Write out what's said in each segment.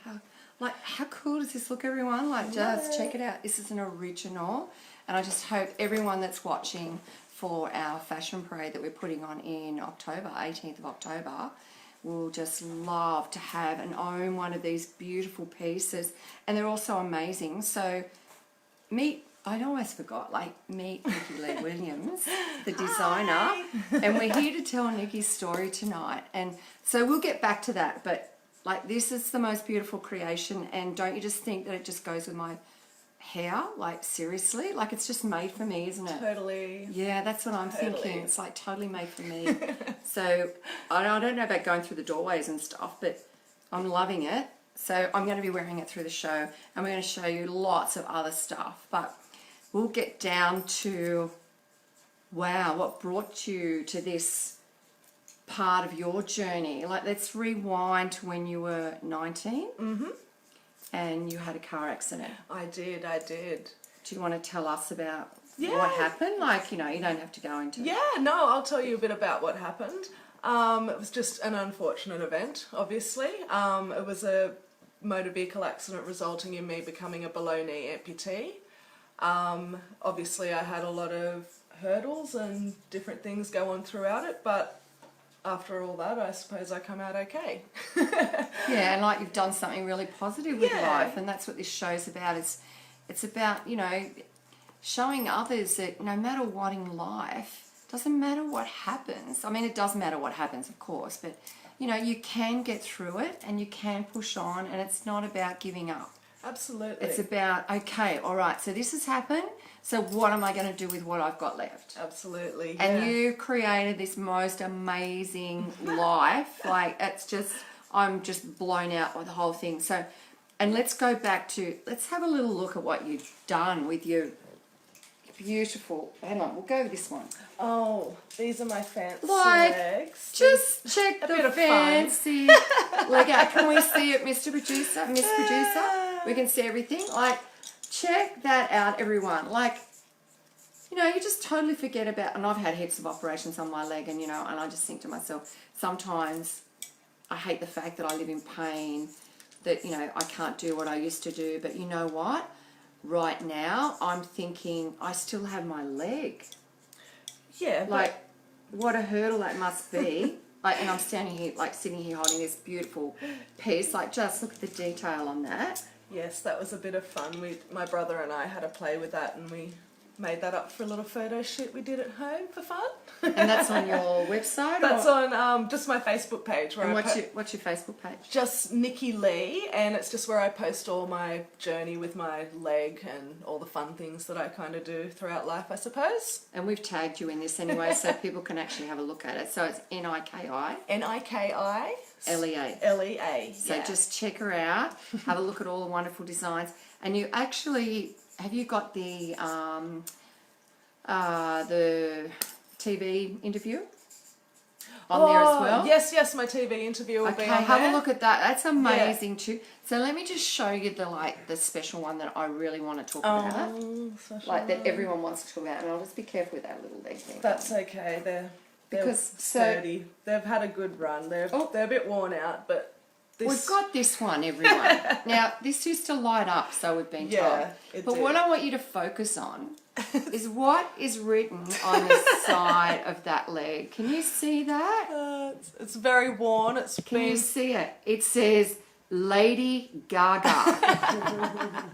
how cool does this look, everyone? Like, just check it out. This is an original, and I just hope everyone that's watching for our fashion parade that we're putting on in October, 18th of October, will just love to have and own one of these beautiful pieces. And they're also amazing. So I almost forgot, meet Niki Lee Williams, the designer. And we're here to tell Niki's story tonight. And so we'll get back to that. But this is the most beautiful creation. And don't you just think that it just goes with my hair? Seriously? It's just made for me, isn't it? Totally. Yeah, that's what I'm thinking. It's totally made for me. So I don't know about going through the doorways and stuff, but I'm loving it. So I'm going to be wearing it through the show, and we're going to show you lots of other stuff. But we'll get down to, wow, what brought you to this part of your journey? Let's rewind to when you were 19. Mm-hmm. And you had a car accident. I did. Do you want to tell us about what happened? You don't have to go into it. Yeah, no, I'll tell you a bit about what happened. It was just an unfortunate event, obviously. It was a motor vehicle accident resulting in me becoming a below-knee amputee. Obviously, I had a lot of hurdles and different things go on throughout it, but after all that, I suppose I come out okay. Yeah, and you've done something really positive with life, and that's what this show's about. It's about, showing others that no matter what in life, doesn't matter what happens. I mean, it does matter what happens, of course, but, you can get through it and you can push on, and it's not about giving up. Absolutely. It's about, okay, all right, so this has happened, so what am I going to do with what I've got left? Absolutely, yeah. And you created this most amazing life. It's just, I'm just blown out by the whole thing. So, and let's go back to, let's have a little look at what you've done with your beautiful, hang on, we'll go with this one. Oh, these are my fancy legs. Just check the fancy leg out. Can we see it, Mr. Producer, Miss Producer? We can see everything. Check that out, everyone. You just totally forget about, and I've had heaps of operations on my leg, and, and I just think to myself, sometimes I hate the fact that I live in pain, that, I can't do what I used to do, but you know what? Right now, I'm thinking I still have my leg. Yeah. What a hurdle that must be. And I'm standing here, sitting here holding this beautiful piece. Just look at the detail on that. Yes, that was a bit of fun. My brother and I had a play with that, and we made that up for a little photo shoot we did at home for fun. And that's on your website? That's on just my Facebook page. And what's your Facebook page? Just Niki Lee, and it's just where I post all my journey with my leg and all the fun things that I kind of do throughout life, I suppose. And we've tagged you in this anyway, so people can actually have a look at it. So it's Niki. Niki. Lea. Lea. So just check her out. Have a look at all the wonderful designs. And you actually, have you got the TV interview on there as well? Yes, my TV interview will be on there. Have a look at that. That's amazing too. So let me just show you the special one that I really want to talk about. That everyone wants to talk about. And I'll just be careful with that little leg thing. That's okay. They're sturdy. They've had a good run. They're a bit worn out, but we've got this one, everyone. Now, this used to light up, so we've been told. But what I want you to focus on is what is written on the side of that leg. Can you see that? It's very worn. Can you see it? It says Lady Gaga.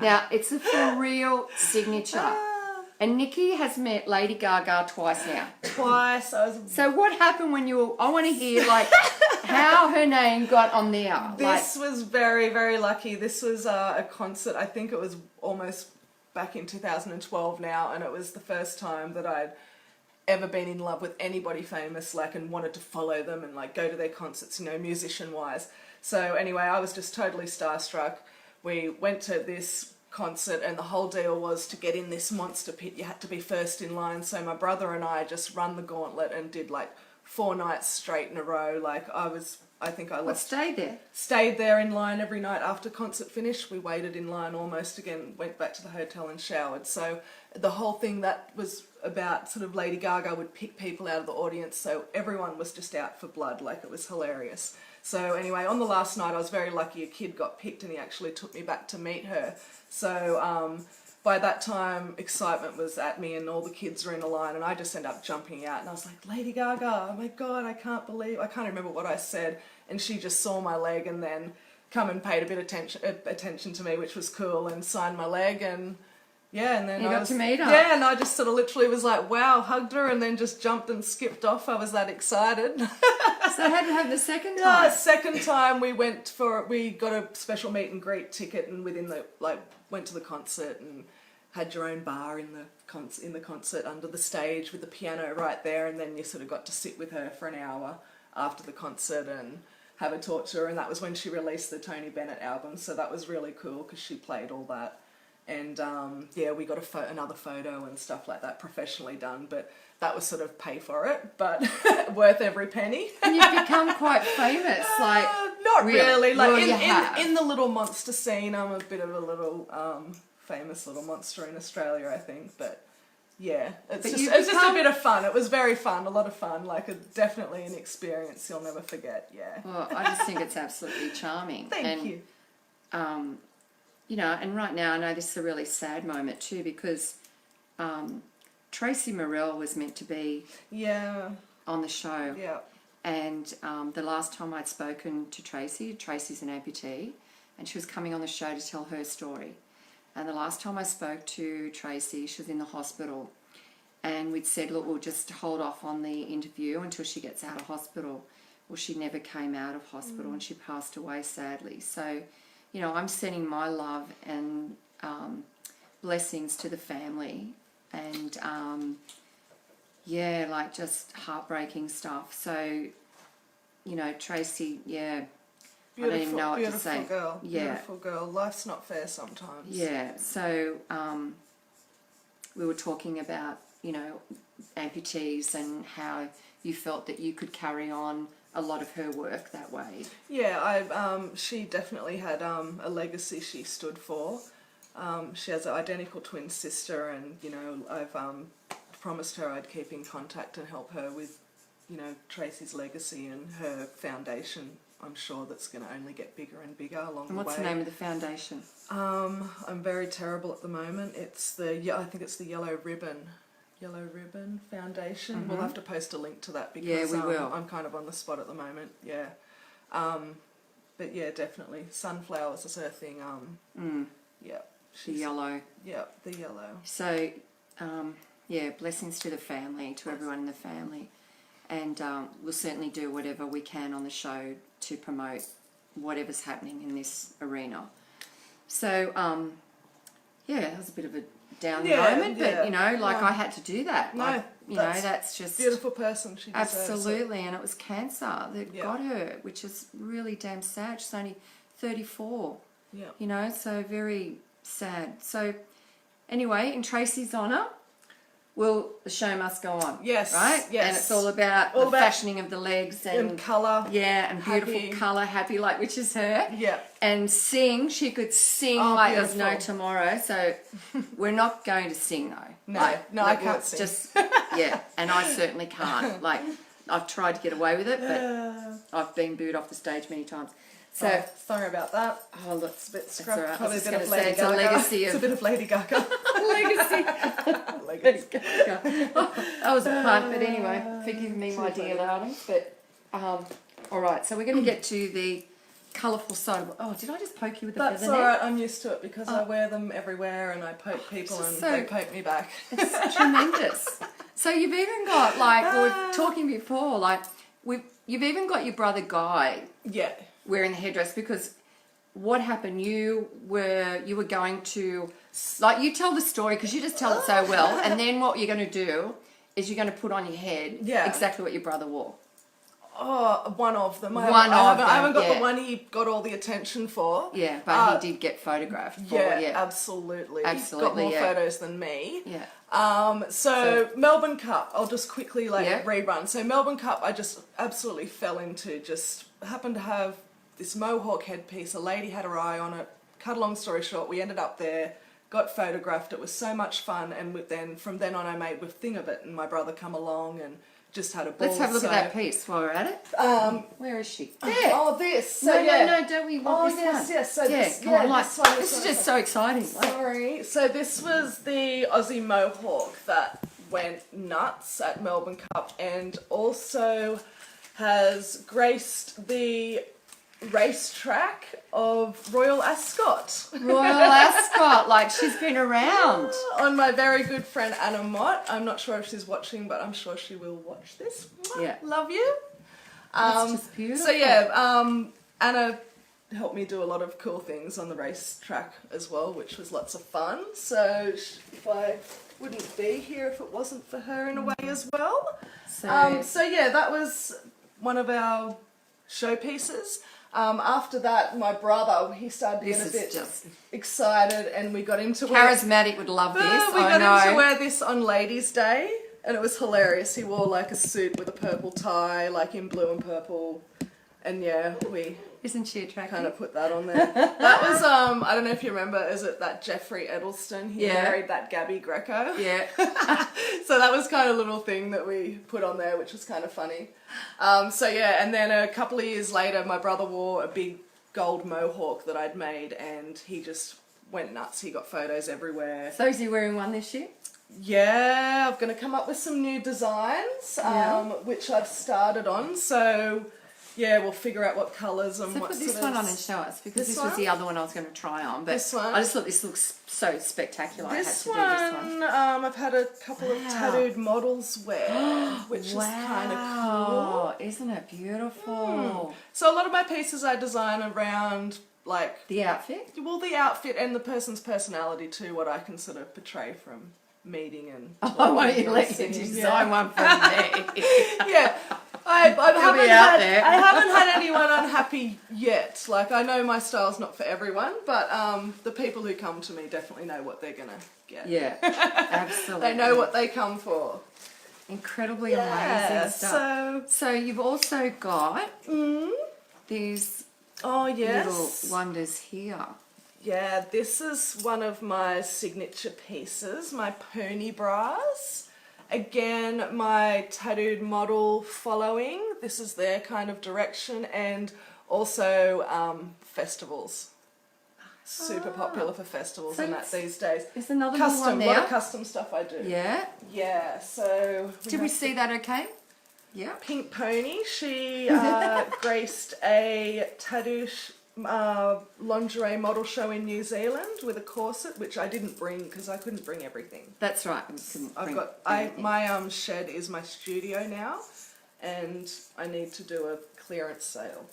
Now, it's a for real signature. And Niki has met Lady Gaga twice now. Twice. So what happened when I want to hear how her name got on there. This was very, very lucky. This was a concert, I think it was almost back in 2012 now, and it was the first time that I'd ever been in love with anybody famous, and wanted to follow them and go to their concerts, musician-wise. So anyway, I was just totally starstruck. We went to this concert, and the whole deal was to get in this monster pit. You had to be first in line. So my brother and I just run the gauntlet and did 4 nights straight in a row. I think I What, left. stayed there? In line every night after concert finished. We waited in line almost again, went back to the hotel and showered. So the whole thing that was about sort of Lady Gaga would pick people out of the audience, so everyone was just out for blood. Like, it was hilarious. So anyway, on the last night I was very lucky. A kid got picked and he actually took me back to meet her. So by that time, excitement was at me and all the kids were in a line, and I just ended up jumping out and I was like, Lady Gaga, oh my God, I can't remember what I said. And she just saw my leg and then come and paid a bit of attention to me, which was cool, and signed my leg, and yeah, and then You got to meet her. Yeah, and I just sort of literally was like, wow, hugged her, and then just jumped and skipped off. I was that excited. So how did it happen the second time? Yeah, second time we got a special meet and greet ticket, and went to the concert and had your own bar in the concert under the stage with the piano right there, and then you sort of got to sit with her for an hour after the concert and have a talk to her, and that was when she released the Tony Bennett album, so that was really cool because she played all that. And yeah, we got another photo and stuff like that, professionally done, but that was sort of pay for it, but worth every penny. And you've become quite famous, like... Not really. Like, well, in the little monster scene, I'm a bit of a little famous little monster in Australia, I think, but yeah, it's just a bit of fun. It was very fun, a lot of fun, like definitely an experience you'll never forget, yeah. Well, I just think it's absolutely charming. Thank you. You know, and right now I know this is a really sad moment too, because Tracy Morell was meant to be on the show. Yeah. And the last time I'd spoken to Tracy's an amputee, and she was coming on the show to tell her story. And the last time I spoke to Tracy, she was in the hospital, and we'd said, look, we'll just hold off on the interview until she gets out of hospital. Well, she never came out of hospital, and she passed away sadly. So, you know, I'm sending my love and blessings to the family, and yeah, like just heartbreaking stuff. So, you know, Tracy, yeah, Beautiful, I don't even know what to say. Beautiful girl. Yeah. Beautiful girl. Life's not fair sometimes. Yeah. So we were talking about, you know, amputees and how you felt that you could carry on a lot of her work that way. Yeah, she definitely had a legacy she stood for. She has an identical twin sister, and, you know, I've promised her I'd keep in contact and help her with, you know, Tracy's legacy and her foundation. I'm sure that's going to only get bigger and bigger along the way. And what's the name of the foundation? I'm very terrible at the moment. It's I think it's the Yellow Ribbon Foundation. Mm-hmm. We'll have to post a link to that because yeah, we will. I'm kind of on the spot at the moment. Yeah, but yeah, definitely sunflowers is her thing. Yeah, The yellow. Yeah, the yellow. So, yeah, blessings to the family, to everyone in the family, and we'll certainly do whatever we can on the show to promote whatever's happening in this arena. So, yeah, that was a bit of a down moment, but you know, like I had to do that. No, like, you know, that's just beautiful person. She deserves absolutely, it. and it was cancer that got her, which is really damn sad. She's only 34. Yeah, you know, so very sad. So, anyway, in Tracy's honour, the show must go on. Yes, right. Yes, and it's all about the fashioning of the legs and colour. Yeah, and beautiful colour, happy, like which is her. Yeah. And sing, she could sing like there's no tomorrow. So we're not going to sing though. No, like, I can't sing. Just yeah, and I certainly can't. Like I've tried to get away with it, but I've been booed off the stage many times. So sorry about that. Oh, look, it's a bit scrubbed. Right. Probably I was a bit just of going to say Lady it's a Gaga. legacy It's of a bit of Lady Gaga. legacy. Legacy. That was a punt, but anyway, forgive me, my dear darlings. But all right, so we're going to get to the colourful side of. Oh, did I just poke you with the That's feather all net? right. I'm used to it because I wear them everywhere, and I poke people, and they poke me back. It's tremendous. So you've even got we were talking before, you've even got your brother Guy. Yeah. Wearing the headdress, because what happened? You were going to you tell the story because you just tell it so well, and then what you're going to do is you're going to put on your head exactly what your brother wore. Oh, one of them. I haven't got the one he got all the attention for. Yeah, but he did get photographed for. Yeah, absolutely. He's got more photos than me. Yeah. So Melbourne Cup, I'll just quickly rerun. So Melbourne Cup, I just absolutely fell into just happened to have this mohawk headpiece. A lady had her eye on it. Cut a long story short, we ended up there, got photographed. It was so much fun, and then from then on I made a thing of it, and my brother come along and just had a ball. Let's have a look at that piece while we're at it. Where is she? There. Oh, this. So, no, don't we want this one? Yes. So yeah, this, come on, like, this one this is just so exciting. Sorry. So this was the Aussie Mohawk that went nuts at Melbourne Cup, and also has graced the racetrack of Royal Ascot. Royal Ascot, like she's been around. On my very good friend Anna Mott. I'm not sure if she's watching, but I'm sure she will watch this. Yeah. Love you. That's just beautiful. So yeah, Anna helped me do a lot of cool things on the racetrack as well, which was lots of fun. So if I wouldn't be here if it wasn't for her in a way as well. So yeah, that was one of our showpieces. After that, my brother, he started getting a bit excited, and we got him to wear... Charismatic would love this, We got him to wear this on Ladies' Day, and it was hilarious. He wore like a suit with a purple tie, like in blue and purple, and yeah, we... Isn't she attractive? Kind of put that on there. That was, I don't know if you remember, is it that Jeffrey Edelston? He married that Gabby Greco. Yeah. So that was kind of a little thing that we put on there, which was kind of funny. So yeah, and then a couple of years later, my brother wore a big gold mohawk that I'd made, and he just went nuts. He got photos everywhere. So is he wearing one this year? Yeah, I'm going to come up with some new designs, which I've started on. So... yeah, we'll figure out what colours and what put this one on and show us, because this was the other one I was going to try on. But this one? I just thought this looks so spectacular. This I had to do this one. I've had a couple of tattooed models wear, which is kind of cool. Isn't it beautiful? So a lot of my pieces I design around, like... the outfit? Well, the outfit and the person's personality too, what I can sort of portray from meeting and... Oh, why don't you let you design one for me? Yeah. I haven't had anyone unhappy yet. Like, I know my style's not for everyone, but the people who come to me definitely know what they're going to get. Yeah, absolutely. They know what they come for. Incredibly amazing stuff. So you've also got these little wonders here. Yeah, this is one of my signature pieces, my pony bras. Again, my tattooed model following. This is their kind of direction, and also festivals. Super popular for festivals and that these days. There's another custom, one there. A lot of custom stuff I do. Yeah? Yeah, so... Did we see that okay? Yeah. Pink Pony, she graced a tattoo lingerie model show in New Zealand with a corset, which I didn't bring because I couldn't bring everything. That's right. My shed is my studio now, and I need to do a clearance sale.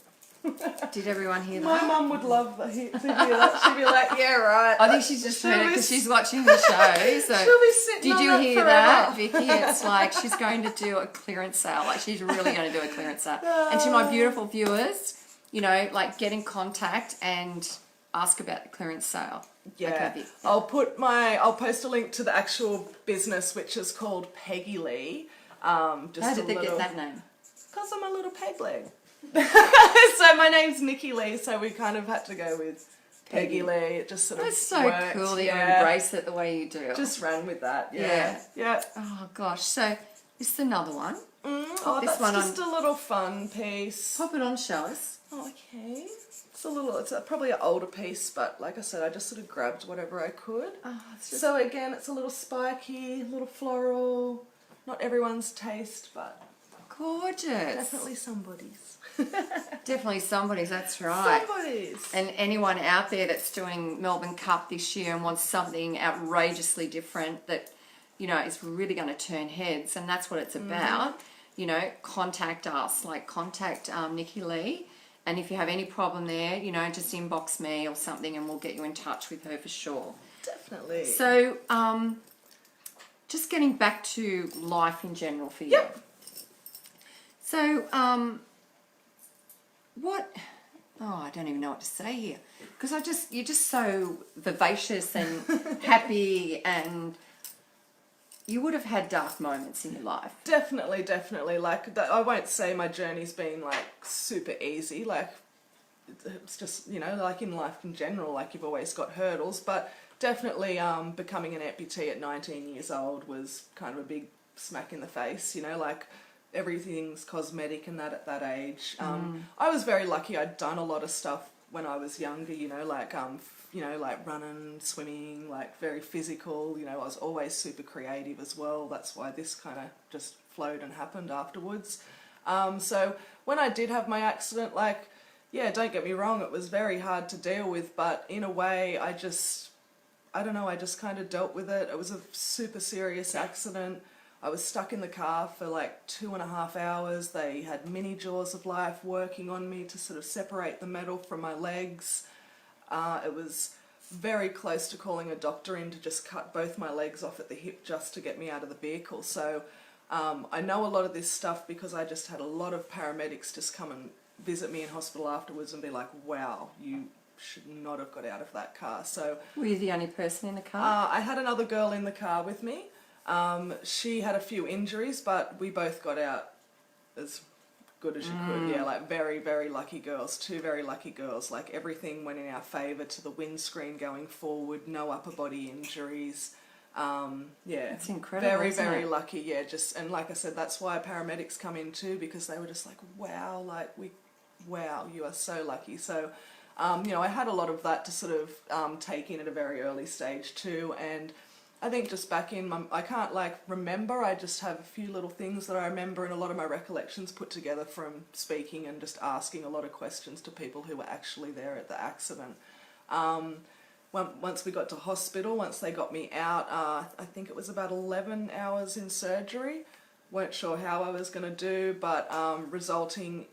Did everyone hear that? My mum would love to hear that. She'd be like, yeah, right. I think she's just heard it because she's watching the show. So she'll be sitting did you on hear forever. that, Vicky? It's like she's going to do a clearance sale. Like, she's really going to do a clearance sale. And to my beautiful viewers, you know, like, get in contact and ask about the clearance sale. Yeah. Okay, I'll post a link to the actual business, which is called Peggy Lee. How did they get that name? Because I'm a little peg leg. So my name's Niki Lee, so we kind of had to go with Peggy Lee. It just sort of That's so worked. cool that you embrace it the way you do. Just ran with that. Yeah. Oh gosh. So this is another one. That's just a little fun piece. Pop it on, show us. Oh, okay. It's probably an older piece, but like I said, I just sort of grabbed whatever I could. So again, it's a little spiky, a little floral. Not everyone's taste, but gorgeous. Definitely somebody's. Definitely somebody's, that's right. Somebody's. And anyone out there that's doing Melbourne Cup this year and wants something outrageously different that, you know, is really going to turn heads, and that's what it's about, you know, contact us. Like, contact Niki Lee. And if you have any problem there, you know, just inbox me or something and we'll get you in touch with her for sure. Definitely. So, just getting back to life in general for you. Yep. So, I don't even know what to say here. Because you're just so vivacious and happy, and you would have had dark moments in your life. Definitely, definitely. Like, I won't say my journey's been, like, super easy. Like, it's just, you know, like in life in general, like, you've always got hurdles. But definitely becoming an amputee at 19 years old was kind of a big smack in the face, you know, like, everything's cosmetic and that at that age. I was very lucky. I'd done a lot of stuff when I was younger, you know, like running, swimming, like very physical. You know, I was always super creative as well. That's why this kind of just flowed and happened afterwards. So when I did have my accident, like, yeah, don't get me wrong, it was very hard to deal with, but in a way I don't know, I just kind of dealt with it. It was a super serious accident. I was stuck in the car for like 2.5 hours. They had mini jaws of life working on me to sort of separate the metal from my legs. It was very close to calling a doctor in to just cut both my legs off at the hip just to get me out of the vehicle. So I know a lot of this stuff because I just had a lot of paramedics just come and visit me in hospital afterwards and be like, wow, you should not have got out of that car. So Were you the only person in the car? I had another girl in the car with me. She had a few injuries, but we both got out as good as you could. Yeah, like very, very lucky girls. 2 very lucky girls. Like everything went in our favour to the windscreen going forward. No upper body injuries. Yeah, It's incredible. very, isn't very it? lucky. Yeah, just, and like I said, that's why paramedics come in too, because they were just like, wow, wow, you are so lucky. So, you know, I had a lot of that to sort of take in at a very early stage too, and I think just back in I can't like remember, I just have a few little things that I remember, and a lot of my recollections put together from speaking and just asking a lot of questions to people who were actually there at the accident. Once we got to hospital, once they got me out, I think it was about 11 hours in surgery. Weren't sure how I was going to do, but resulting,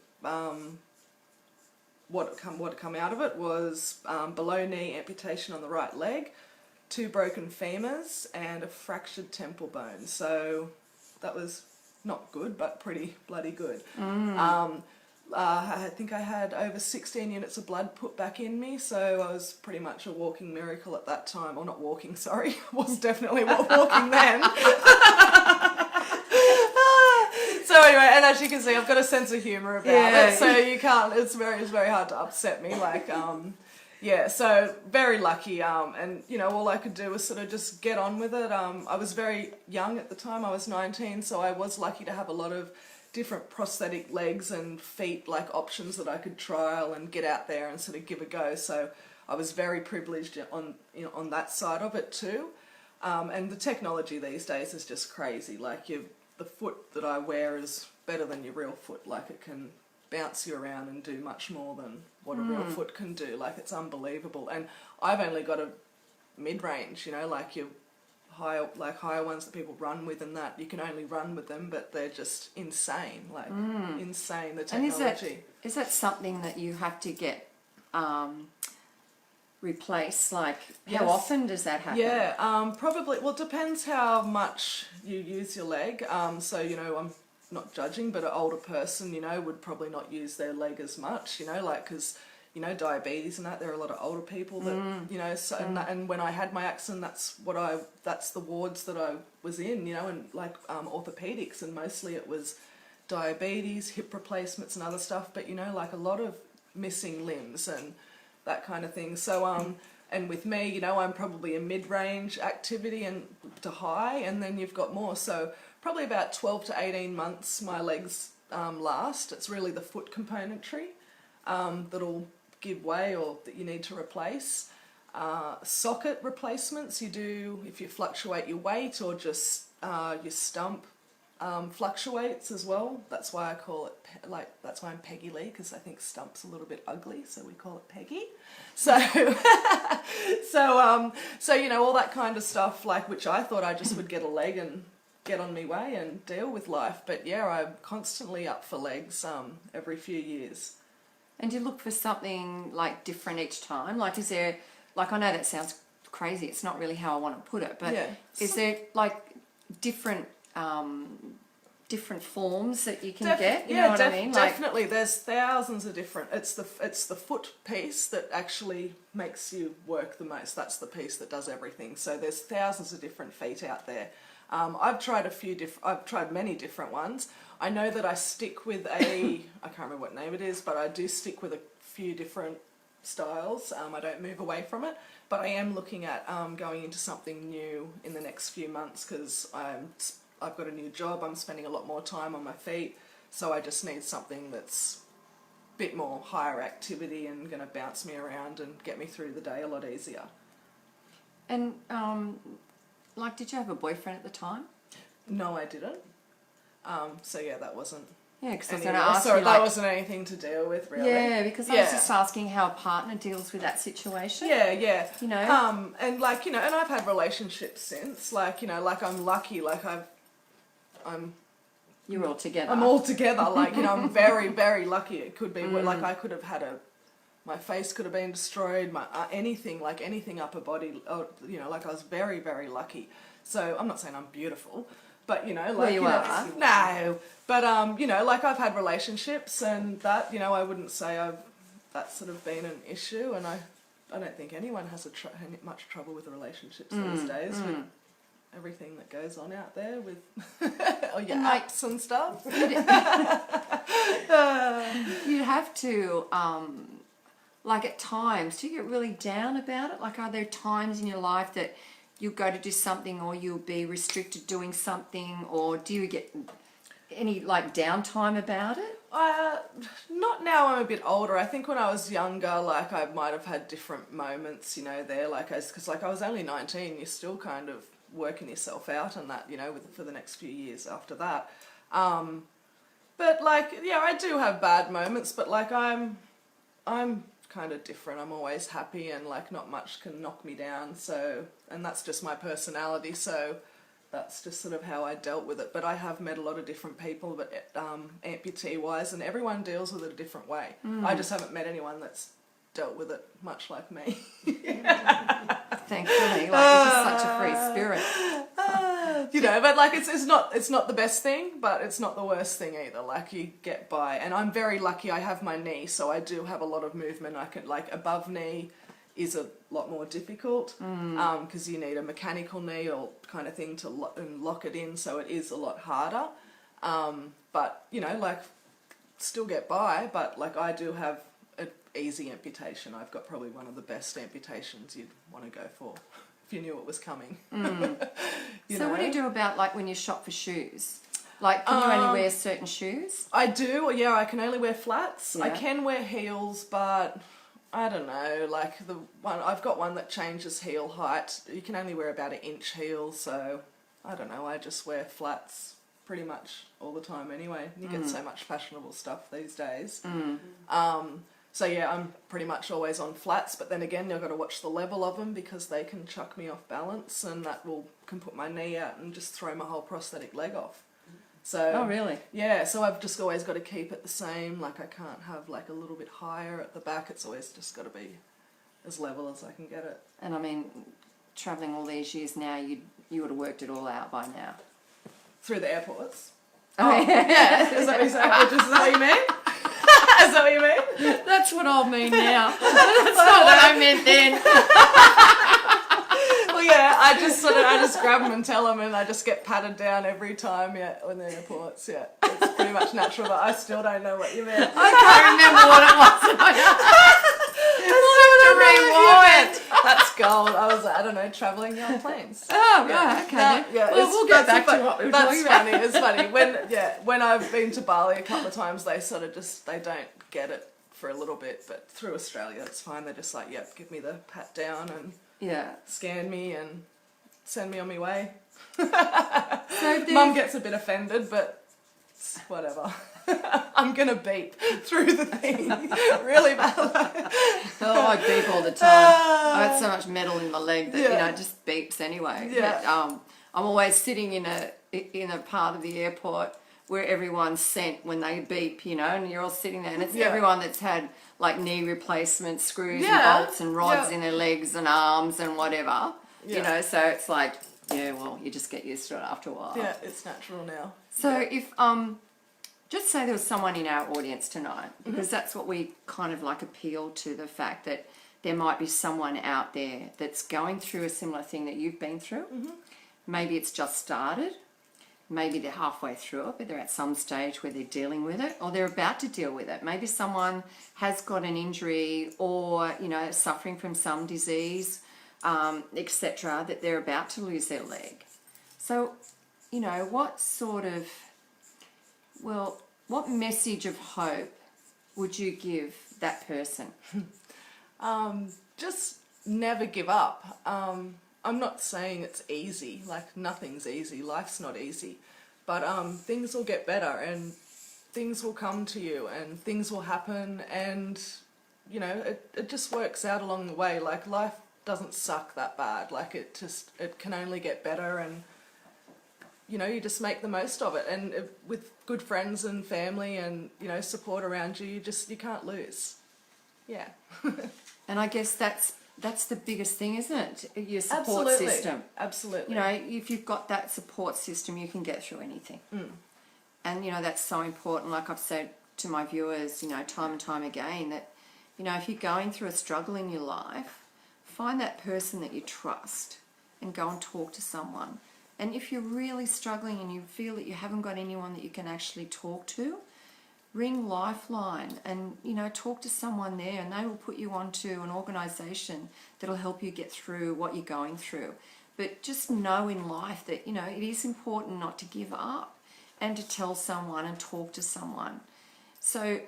what come out of it was below knee amputation on the right leg, 2 broken femurs and a fractured temple bone. So that was not good, but pretty bloody good. I think I had over 16 units of blood put back in me, so I was pretty much a walking miracle at that time. Or not walking, sorry. I was definitely walking then. So anyway, and as you can see, I've got a sense of humour about it, so you can't, it's very hard to upset me, like, yeah, so very lucky, and you know, all I could do was sort of just get on with it. I was very young at the time, I was 19, so I was lucky to have a lot of different prosthetic legs and feet like options that I could trial and get out there and sort of give a go. So I was very privileged on, you know, on that side of it too. And the technology these days is just crazy. Like the foot that I wear is better than your real foot. Like it can bounce you around and do much more than what a real foot can do. Like it's unbelievable. And I've only got a mid-range, you know, like your higher ones that people run with, and that you can only run with them, but they're just insane, like insane, the technology. And is that something that you have to get replaced? Like how often does that happen? Yeah, probably, well, it depends how much you use your leg. So, you know, I'm not judging, but an older person, you know, would probably not use their leg as much, you know, like, because, you know, diabetes and that, there are a lot of older people that, you know, so, and when I had my accident, that's the wards that I was in, you know, and like orthopedics, and mostly it was diabetes, hip replacements and other stuff, but, you know, like a lot of missing limbs and that kind of thing. So, and with me, you know, I'm probably a mid-range activity and to high, and then you've got more. So probably about 12 to 18 months my legs last. It's really the foot componentry that'll give way or that you need to replace. Socket replacements you do if you fluctuate your weight, or just your stump fluctuates as well. That's why I call it, that's why I'm Peggy Lee, because I think stump's a little bit ugly, so we call it Peggy. So, so you know, all that kind of stuff, like, which I thought I just would get a leg and get on me way and deal with life. But yeah, I'm constantly up for legs every few years. And do you look for something like different each time? Like, is there, like, I know that sounds crazy, it's not really how I want to put it, but is there like different forms that you can get? You know what I mean? Definitely. There's thousands of different. It's the foot piece that actually makes you work the most. That's the piece that does everything. So there's thousands of different feet out there. I've tried many different ones. I know that I stick with I can't remember what name it is, but I do stick with a few different styles. I don't move away from it, but I am looking at going into something new in the next few months because I've got a new job. I'm spending a lot more time on my feet, so I just need something that's a bit more higher activity and going to bounce me around and get me through the day a lot easier. And like, did you have a boyfriend at the time? No, I didn't. So yeah, that wasn't. Yeah, because I was any- going to ask sorry, you, that like, wasn't anything to deal with, really. yeah, because I was just asking how a partner deals with that situation. Yeah, yeah. You know? And like, you know, and I've had relationships since, like, you know, like I'm lucky, like You're all together. I'm all together, like, you know, I'm very, very lucky. It could be, like, I could have had my face could have been destroyed, my anything upper body, you know, like I was very, very lucky. So I'm not saying I'm beautiful, but, you know, like, Well, you know, are. no, but, you know, like I've had relationships and that, you know, I wouldn't say that's sort of been an issue, and I don't think anyone has much trouble with relationships these days with everything that goes on out there with all your apps and stuff. You'd have to, like at times, do you get really down about it? Like, are there times in your life that you go to do something or you'll be restricted doing something, or do you get any like downtime about it? Not now. I'm a bit older. I think when I was younger, like I might have had different moments, you know, there, like because like I was only 19. You're still kind of working yourself out and that, you know, for the next few years after that. But like, yeah, I do have bad moments, but like I'm kind of different. I'm always happy and like not much can knock me down. So, and that's just my personality. So that's just sort of how I dealt with it. But I have met a lot of different people, but amputee wise, and everyone deals with it a different way. I just haven't met anyone that's dealt with it much like me. Thankfully, like you're just such a free spirit. You know, but like it's not the best thing, but it's not the worst thing either. Like you get by, and I'm very lucky. I have my knee, so I do have a lot of movement. I can, like, above knee is a lot more difficult because you need a mechanical knee or kind of thing to lock it in, so it is a lot harder. But you know, like still get by. But like I do have an easy amputation. I've got probably one of the best amputations you'd want to go for if you knew it was coming. So what do you do about like when you shop for shoes? Like, can you only wear certain shoes? I do, yeah, I can only wear flats. Yeah. I can wear heels, but I don't know, like I've got one that changes heel height. You can only wear about 1 inch heel, so I don't know, I just wear flats pretty much all the time anyway. You get so much fashionable stuff these days. So yeah, I'm pretty much always on flats, but then again, you've got to watch the level of them because they can chuck me off balance, and that can put my knee out and just throw my whole prosthetic leg off. So, Oh, really? Yeah, so I've just always got to keep it the same. Like I can't have like a little bit higher at the back. It's always just got to be as level as I can get it. And I mean, travelling all these years now, you would have worked it all out by now. Through the airports. Oh, Yeah, is that what you mean? Is that what you mean? That's what I mean now. That's not what I meant then. Well, yeah, I just grab them and tell them, and I just get patted down every time, yeah, when the airports, yeah. It's pretty much natural, but I still don't know what you meant. I can't remember what it was. Rewind. That's gold. I don't know, travelling on planes. Oh, right, okay. Yeah, well, we'll get back to what we were talking about. That's funny. It's funny. When I've been to Bali a couple of times, they sort of they don't get it for a little bit, but through Australia, it's fine. They're just like, yep, give me the pat down and scan me and send me on my way. So Mum gets a bit offended, but whatever. I'm going to beep through the thing really bad. Oh, I beep all the time. I had so much metal in my leg that, you know, it just beeps anyway. Yeah. But, I'm always sitting in a part of the airport where everyone's sent when they beep, you know, and you're all sitting there, and it's everyone that's had like knee replacements, screws and bolts and rods in their legs and arms and whatever, you know, so it's like, yeah, well, you just get used to it after a while. Yeah, it's natural now. So if, just say there was someone in our audience tonight, because that's what we kind of like appeal to, the fact that there might be someone out there that's going through a similar thing that you've been through. maybe it's just started. Maybe they're halfway through it, but they're at some stage where they're dealing with it, or they're about to deal with it. Maybe someone has got an injury, or suffering from some disease, etc., that they're about to lose their leg. So, what message of hope would you give that person? Just never give up. I'm not saying it's easy, like nothing's easy, life's not easy, but things will get better and things will come to you and things will happen, and it just works out along the way. Like, life doesn't suck that bad, like it can only get better, and you just make the most of it, and with good friends and family and support around you, you can't lose. Yeah. And I guess that's the biggest thing, isn't it? Your support system. Absolutely. If you've got that support system, you can get through anything. And that's so important. Like I've said to my viewers, time and time again, that if you're going through a struggle in your life, find that person that you trust and go and talk to someone. And if you're really struggling and you feel that you haven't got anyone that you can actually talk to, ring Lifeline and talk to someone there, and they will put you onto an organisation that'll help you get through what you're going through. But just know in life that it is important not to give up and to tell someone and talk to someone. So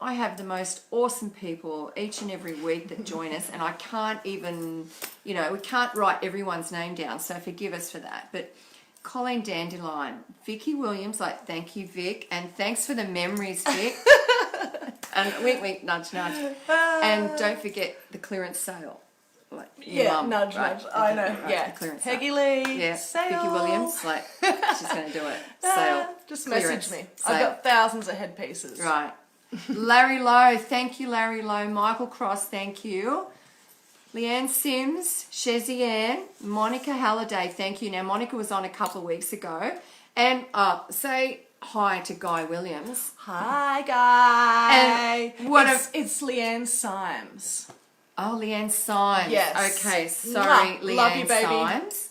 I have the most awesome people each and every week that join us, and I can't even we can't write everyone's name down, so forgive us for that. But Colleen Dandelion, Vicky Williams, thank you, Vic, and thanks for the memories, Vic. And wink, wink, nudge, nudge. And don't forget the clearance sale. Mum, nudge, right? nudge. I know, right, yeah. The clearance Peggy sale. Lee, Yeah, sale. Vicky Williams, she's going to do it. Sale. Just clearance, message me. sale. I've got thousands of headpieces. Right. Larry Lowe, thank you, Larry Lowe. Michael Cross, thank you. Leanne Sims, Shezzy Ann, Monica Halliday, thank you. Now, Monica was on a couple of weeks ago. And say hi to Guy Williams. Hi, Guy. And it's Leanne Symes. Oh, Leanne Symes. Yes. Okay, sorry, Mwah. Leanne Love you, baby. Symes.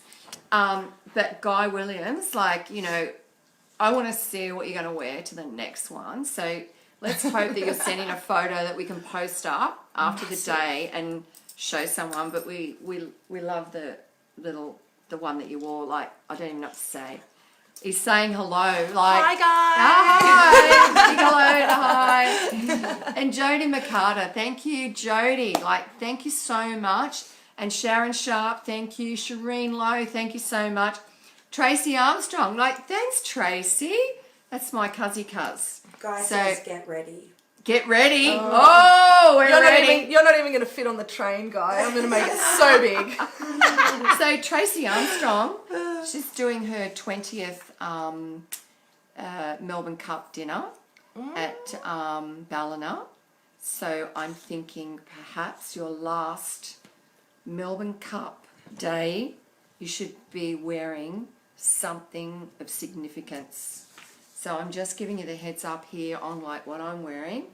But Guy Williams, I want to see what you're going to wear to the next one. So let's hope that you're sending a photo that we can post up after the day and show someone. But we love the one that you wore. I don't even know what to say. He's saying hello. Hi, guys. Hi. Big hello. Hi. And Jodie McCarter. Thank you, Jodie. Thank you so much. And Sharon Sharp. Thank you. Shireen Lowe. Thank you so much. Tracy Armstrong. Thanks, Tracy. That's my cuz. Guy says get ready. Get ready. Oh, we're ready. You're not even going to fit on the train, Guy. I'm going to make it so big. So Tracy Armstrong, she's doing her 20th Melbourne Cup dinner at Ballina. So I'm thinking perhaps your last Melbourne Cup day, you should be wearing something of significance. So I'm just giving you the heads up here on what I'm wearing,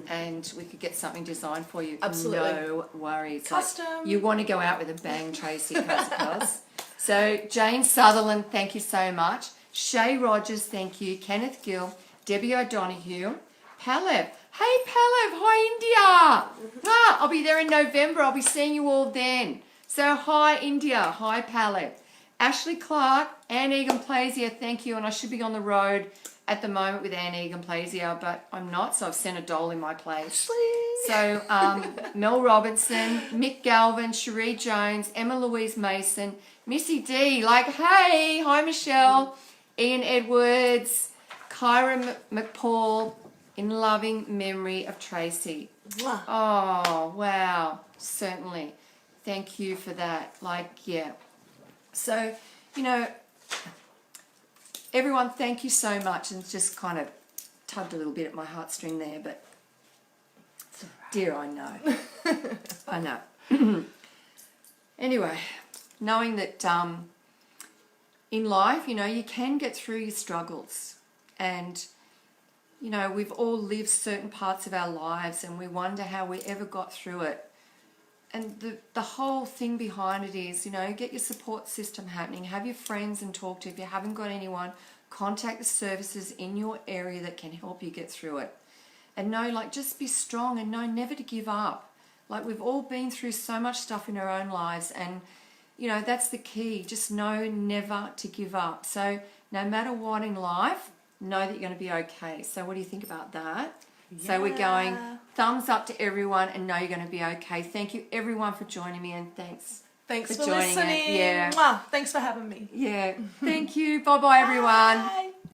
and we could get something designed for you. Absolutely. No worries. Custom. You want to go out with a bang, Tracy, cuz. So Jane Sutherland, thank you so much. Shay Rogers, thank you. Kenneth Gill, Debbie O'Donoghue, Palev. Hey Palev, hi India. I'll be there in November. I'll be seeing you all then. So hi India, hi Palev. Ashley Clark, Anne Egan Plazier, thank you. And I should be on the road at the moment with Anne Egan Plazier, but I'm not, so I've sent a doll in my place. So Mel Robinson, Mick Galvin, Cherie Jones, Emma Louise Mason, Missy D, hey, hi Michelle, Ian Edwards, Kyra McPaul, in loving memory of Tracy. Oh, wow, certainly. Thank you for that. Yeah. So, everyone, thank you so much. And just kind of tugged a little bit at my heartstring there, but dear, I know. I know. Anyway, knowing that in life, you can get through your struggles. And, we've all lived certain parts of our lives and we wonder how we ever got through it. the whole thing behind it is, you know, get your support system happening, have your friends and talk to. If you haven't got anyone, contact the services in your area that can help you get through it. And know, like, just be strong and know never to give up. Like, we've all been through so much stuff in our own lives, and, you know, that's the key. Just know never to give up. So no matter what in life, know that you're going to be okay. So what do you think about that? Yeah. So we're going thumbs up to everyone, and know you're going to be okay. Thank you everyone for joining me, and thanks for joining listening. Yeah. Mwah. Thanks for having me. Yeah. Thank you. Bye-bye, everyone. Bye.